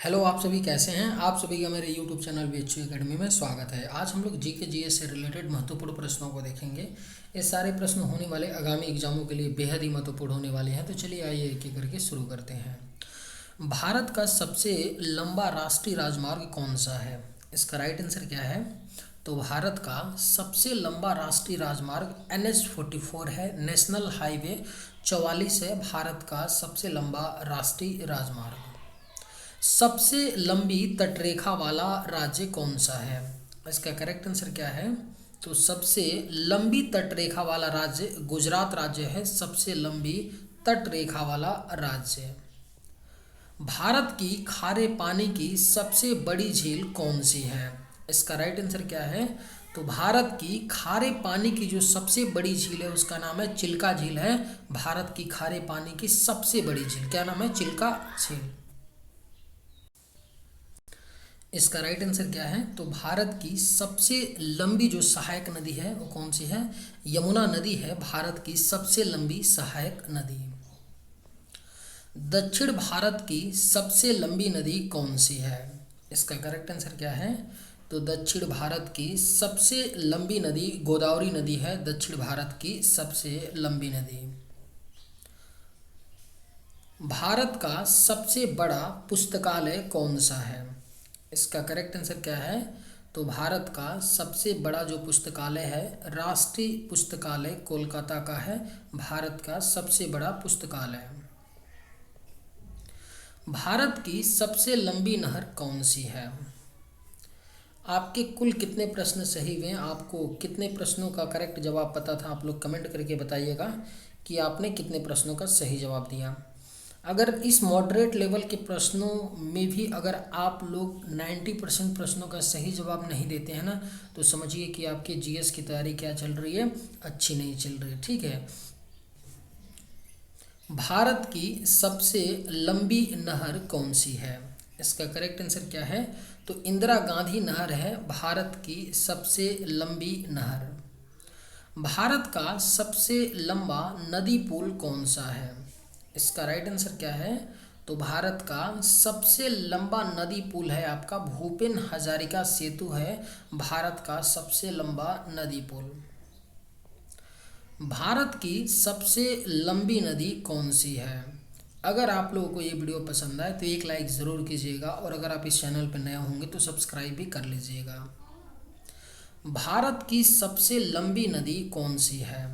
Hello, आप सभी कैसे हैं। आप सभी का मेरे यूट्यूब चैनल बीएचयू एकेडमी में स्वागत है। आज हम लोग जीके जीएस से रिलेटेड महत्वपूर्ण प्रश्नों को देखेंगे। ये सारे प्रश्न होने वाले आगामी एग्जामों के लिए बेहद ही महत्वपूर्ण होने वाले हैं। तो चलिए आइए एक एक करके शुरू करते हैं। भारत का सबसे लंबा राष्ट्रीय राजमार्ग कौन सा है? इसका राइट आंसर क्या है? तो भारत का सबसे लंबा राष्ट्रीय राजमार्ग NH-44 है। नेशनल हाईवे 44 है भारत का सबसे लंबा राष्ट्रीय राजमार्ग। सबसे लंबी तटरेखा वाला राज्य कौन सा है? इसका करेक्ट आंसर क्या है? तो सबसे लंबी तटरेखा वाला राज्य गुजरात राज्य है। सबसे लंबी तटरेखा वाला राज्य। भारत की खारे पानी की सबसे बड़ी झील कौन सी है? इसका राइट आंसर क्या है? तो भारत की खारे पानी की जो सबसे बड़ी झील है उसका नाम है चिल्का झील है। भारत की खारे पानी की सबसे बड़ी झील क्या नाम है? चिल्का झील। इसका राइट आंसर क्या है? तो भारत की सबसे लंबी जो सहायक नदी है वो कौन सी है? यमुना नदी है भारत की सबसे लंबी सहायक नदी। दक्षिण भारत की सबसे लंबी नदी कौन सी है? इसका करेक्ट आंसर क्या है? तो दक्षिण भारत की सबसे लंबी नदी गोदावरी नदी है। दक्षिण भारत की सबसे लंबी नदी। भारत का सबसे बड़ा पुस्तकालय कौन सा है? इसका करेक्ट आंसर क्या है? तो भारत का सबसे बड़ा जो पुस्तकालय है राष्ट्रीय पुस्तकालय कोलकाता का है। भारत का सबसे बड़ा पुस्तकालय। भारत की सबसे लंबी नहर कौन सी है? आपके कुल कितने प्रश्न सही हुए हैं? आपको कितने प्रश्नों का करेक्ट जवाब पता था? आप लोग कमेंट करके बताइएगा कि आपने कितने प्रश्नों का सही जवाब दिया। अगर इस मॉडरेट लेवल के प्रश्नों में भी अगर आप लोग 90% प्रश्नों का सही जवाब नहीं देते हैं ना, तो समझिए कि आपके जीएस की तैयारी क्या चल रही है? अच्छी नहीं चल रही है। ठीक है। भारत की सबसे लंबी नहर कौन सी है? इसका करेक्ट आंसर क्या है? तो इंदिरा गांधी नहर है भारत की सबसे लंबी नहर। भारत का सबसे लंबा नदी पुल कौन सा है? इसका राइट आंसर क्या है? तो भारत का सबसे लंबा नदी पुल है आपका भूपेन हजारिका सेतु है। भारत का सबसे लंबा नदी पुल। भारत की सबसे लंबी नदी कौन सी है? अगर आप लोगों को ये वीडियो पसंद आए तो एक लाइक ज़रूर कीजिएगा और अगर आप इस चैनल पर नए होंगे तो सब्सक्राइब भी कर लीजिएगा। भारत की सबसे लंबी नदी कौन सी है?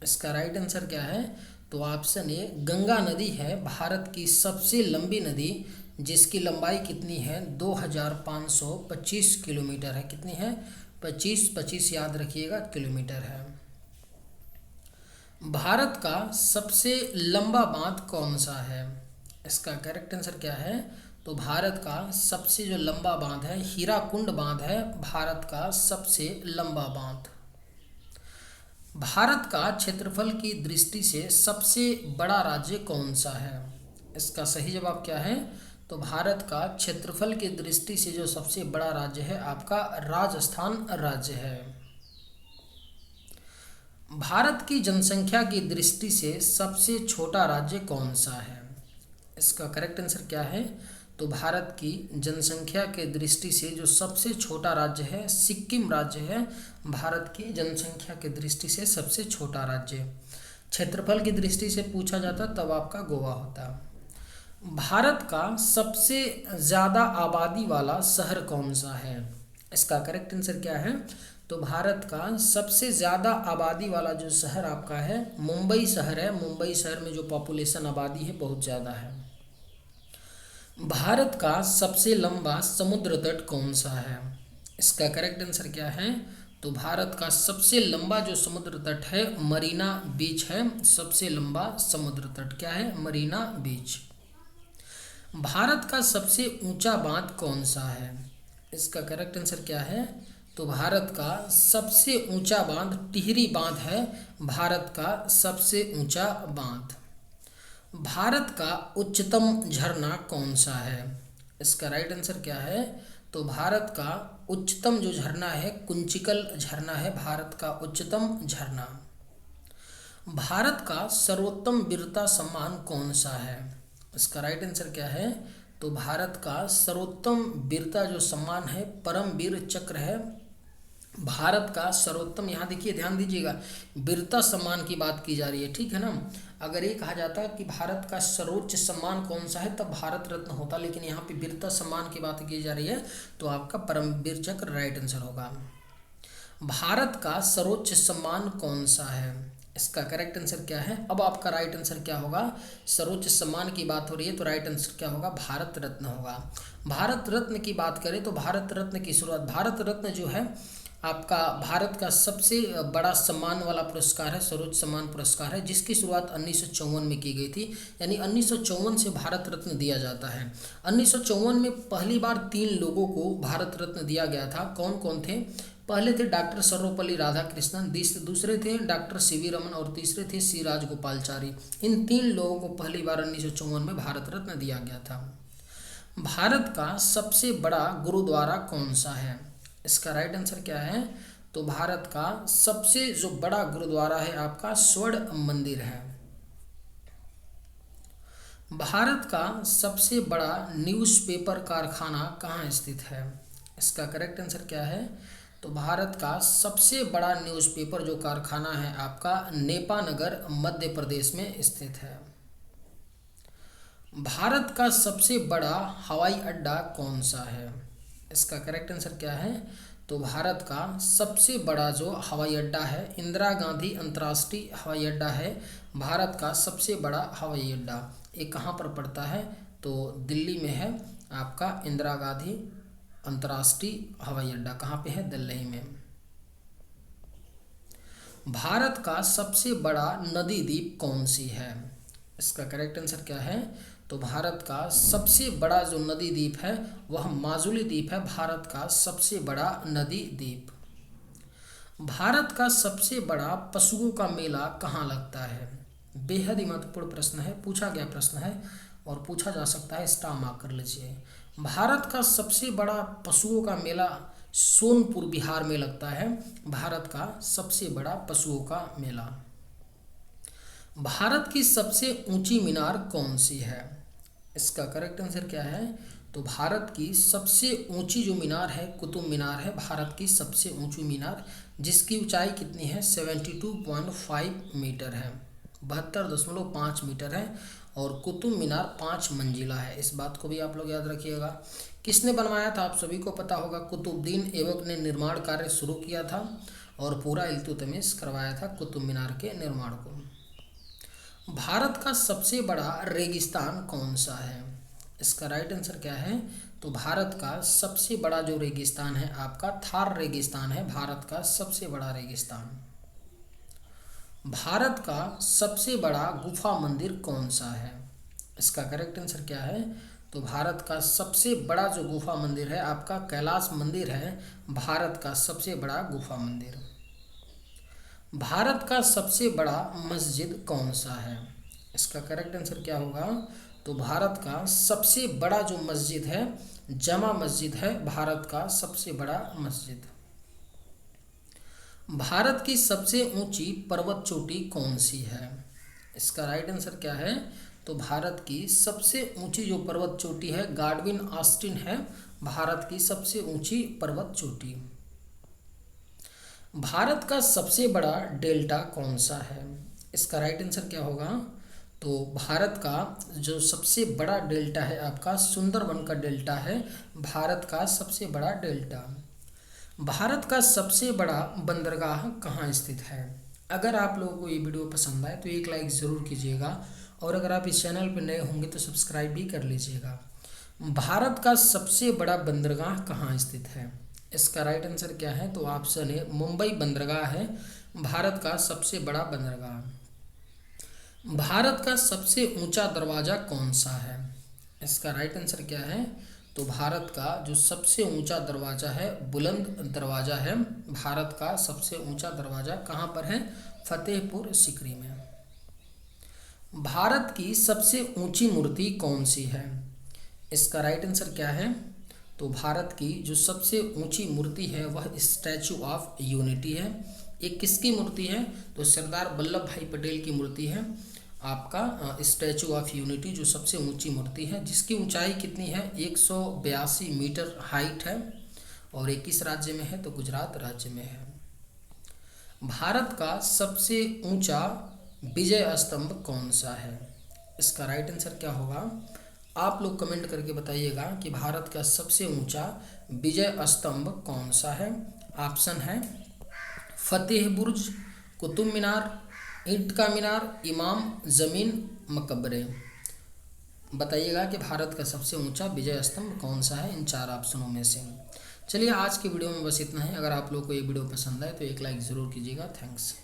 इसका राइट आंसर क्या है? तो ऑप्शन ए गंगा नदी है भारत की सबसे लंबी नदी, जिसकी लंबाई कितनी है? 2525 किलोमीटर है। कितनी है? 25 याद रखिएगा किलोमीटर है। भारत का सबसे लंबा बांध कौन सा है? इसका करेक्ट आंसर क्या है? तो भारत का सबसे जो लंबा बांध है हीराकुंड बांध है। भारत का सबसे लंबा बांध। भारत का क्षेत्रफल की दृष्टि से सबसे बड़ा राज्य कौन सा है? इसका सही जवाब क्या है? तो भारत का क्षेत्रफल की दृष्टि से जो सबसे बड़ा राज्य है आपका राजस्थान राज्य है। भारत की जनसंख्या की दृष्टि से सबसे छोटा राज्य कौन सा है? इसका करेक्ट आंसर क्या है? तो भारत की जनसंख्या के दृष्टि से जो सबसे छोटा राज्य है सिक्किम राज्य है। भारत की जनसंख्या की दृष्टि से सबसे छोटा राज्य। क्षेत्रफल की दृष्टि से पूछा जाता तब आपका गोवा होता। भारत का सबसे ज़्यादा आबादी वाला शहर कौन सा है? इसका करेक्ट आंसर क्या है? तो भारत का सबसे ज़्यादा आबादी वाला जो शहर आपका है मुंबई शहर है। मुंबई शहर में जो पॉपुलेशन आबादी है बहुत ज़्यादा है। भारत का सबसे लंबा समुद्र तट कौन सा है? इसका करेक्ट आंसर क्या है? तो भारत का सबसे लंबा जो समुद्र तट है मरीना बीच है। सबसे लंबा समुद्र तट क्या है? मरीना बीच। भारत का सबसे ऊंचा बांध कौन सा है? इसका करेक्ट आंसर क्या है? तो भारत का सबसे ऊंचा बांध टिहरी बांध है। भारत का सबसे ऊंचा बांध। भारत का उच्चतम झरना कौन सा है? इसका राइट आंसर क्या है? तो भारत का उच्चतम जो झरना है कुंचिकल झरना है। भारत का उच्चतम झरना। भारत का सर्वोत्तम वीरता सम्मान कौन सा है? इसका राइट आंसर क्या है? तो भारत का सर्वोत्तम वीरता जो सम्मान है परम वीर चक्र है। भारत का सर्वोत्तम, यहाँ देखिए ध्यान दीजिएगा, वीरता सम्मान की बात की जा रही है, ठीक है ना। अगर ये कहा जाता कि भारत का सर्वोच्च सम्मान कौन सा है तब भारत रत्न होता, लेकिन यहाँ पे वीरता सम्मान की बात की जा रही है तो आपका परमवीर चक्र राइट आंसर होगा। भारत का सर्वोच्च सम्मान कौन सा है, इसका करेक्ट आंसर क्या है। अब आपका राइट आंसर क्या होगा, सर्वोच्च सम्मान की बात हो रही है तो राइट आंसर क्या होगा, भारत रत्न होगा। भारत रत्न की बात करें तो भारत रत्न की शुरुआत, भारत रत्न जो है आपका भारत का सबसे बड़ा सम्मान वाला पुरस्कार है, सर्वोच्च सम्मान पुरस्कार है, जिसकी शुरुआत 1954 में की गई थी। यानी 1954 से भारत रत्न दिया जाता है। 1954 में पहली बार 3 लोगों को भारत रत्न दिया गया था। कौन कौन थे, पहले थे डॉक्टर सर्वपल्ली राधाकृष्णन, दूसरे थे डॉक्टर सीवी रमन और तीसरे थे सी राजगोपालचारी। इन 3 लोगों को पहली बार 1954 में भारत रत्न दिया गया था। भारत का सबसे बड़ा गुरुद्वारा कौन सा है, इसका राइट आंसर क्या है, तो भारत का सबसे जो बड़ा गुरुद्वारा है आपका स्वर्ण मंदिर है। भारत का सबसे बड़ा न्यूज़पेपर कारखाना कहाँ स्थित है, इसका करेक्ट आंसर क्या है, तो भारत का सबसे बड़ा न्यूज़पेपर जो कारखाना है आपका नेपानगर मध्य प्रदेश में स्थित है। भारत का सबसे बड़ा हवाई अड्डा कौन सा है, इसका करेक्ट आंसर क्या है, तो भारत का सबसे बड़ा जो हवाई अड्डा है इंदिरा गांधी अंतर्राष्ट्रीय हवाई अड्डा है। भारत का सबसे बड़ा हवाई अड्डा ये कहाँ पर पड़ता है, तो दिल्ली में है आपका इंदिरा गांधी अंतर्राष्ट्रीय हवाई अड्डा। कहाँ पे है, दिल्ली में। भारत का सबसे बड़ा नदी द्वीप कौन सी है, इसका करेक्ट आंसर क्या है, तो भारत का सबसे बड़ा जो नदी द्वीप है वह माजुली द्वीप है, भारत का सबसे बड़ा नदी द्वीप। भारत का सबसे बड़ा पशुओं का मेला कहाँ लगता है, बेहद ही महत्वपूर्ण प्रश्न है, पूछा गया प्रश्न है और पूछा जा सकता है, स्टार मार्क कर लीजिए। भारत का सबसे बड़ा पशुओं का मेला सोनपुर बिहार में लगता है, भारत का सबसे बड़ा पशुओं का मेला। भारत की सबसे ऊंची मीनार कौन सी है, इसका करेक्ट आंसर क्या है, तो भारत की सबसे ऊंची जो मीनार है कुतुब मीनार है, भारत की सबसे ऊंची मीनार, जिसकी ऊंचाई कितनी है 72.5 मीटर है, 72.5 मीटर है। और कुतुब मीनार 5 मंजिला है, इस बात को भी आप लोग याद रखिएगा। किसने बनवाया था आप सभी को पता होगा, कुतुबुद्दीन ऐबक ने निर्माण कार्य शुरू किया था और पूरा इल्तुतमिश करवाया था कुतुब मीनार के निर्माण को। भारत का सबसे बड़ा रेगिस्तान कौन सा है, इसका राइट आंसर क्या है, तो भारत का सबसे बड़ा जो रेगिस्तान है आपका थार रेगिस्तान है, भारत का सबसे बड़ा रेगिस्तान। भारत का सबसे बड़ा गुफा मंदिर कौन सा है, इसका करेक्ट आंसर क्या है, तो भारत का सबसे बड़ा जो गुफा मंदिर है आपका कैलाश मंदिर है, भारत का सबसे बड़ा गुफा मंदिर। भारत का सबसे बड़ा मस्जिद कौन सा है, इसका करेक्ट आंसर क्या होगा, तो भारत का सबसे बड़ा जो मस्जिद है जमा मस्जिद है, भारत का सबसे बड़ा मस्जिद। भारत की सबसे ऊंची पर्वत चोटी कौन सी है, इसका राइट आंसर क्या है, तो भारत की सबसे ऊंची जो पर्वत चोटी है गाडविन ऑस्टिन है, भारत की सबसे ऊंची पर्वत चोटी। भारत का सबसे बड़ा डेल्टा कौन सा है, इसका राइट आंसर क्या होगा, तो भारत का जो सबसे बड़ा डेल्टा है आपका सुंदरबन का डेल्टा है, भारत का सबसे बड़ा डेल्टा। भारत का सबसे बड़ा बंदरगाह कहाँ स्थित है। अगर आप लोगों को ये वीडियो पसंद आए तो एक लाइक ज़रूर कीजिएगा और अगर आप इस चैनल पर नए होंगे तो सब्सक्राइब भी कर लीजिएगा। भारत का सबसे बड़ा बंदरगाह कहाँ स्थित है, इसका राइट आंसर क्या है, तो ऑप्शन है मुंबई बंदरगाह है भारत का सबसे बड़ा बंदरगाह। भारत का सबसे ऊंचा दरवाज़ा कौन सा है, इसका राइट आंसर क्या है, तो भारत का जो सबसे ऊंचा दरवाज़ा है बुलंद दरवाज़ा है, भारत का सबसे ऊंचा दरवाज़ा कहाँ पर है, फतेहपुर सीकरी में। भारत की सबसे ऊंची मूर्ति कौन सी है, इसका राइट आंसर क्या है, तो भारत की जो सबसे ऊंची मूर्ति है वह स्टैचू ऑफ यूनिटी है। ये किसकी मूर्ति है, तो सरदार वल्लभ भाई पटेल की मूर्ति है आपका स्टैचू ऑफ यूनिटी, जो सबसे ऊंची मूर्ति है, जिसकी ऊंचाई कितनी है, 182 मीटर हाइट है, और ये किस राज्य में है, तो गुजरात राज्य में है। भारत का सबसे ऊंचा विजय स्तंभ कौन सा है? इसका राइट आंसर क्या होगा, आप लोग कमेंट करके बताइएगा कि भारत का सबसे ऊंचा विजय स्तंभ कौन सा है। ऑप्शन है फतेह बुर्ज, कुतुब मीनार, ईंट का मीनार, इमाम जमीन मकबरे। बताइएगा कि भारत का सबसे ऊंचा विजय स्तंभ कौन सा है इन 4 ऑप्शनों में से। चलिए आज की वीडियो में बस इतना ही। अगर आप लोग को ये वीडियो पसंद आए तो एक लाइक ज़रूर कीजिएगा। थैंक्स।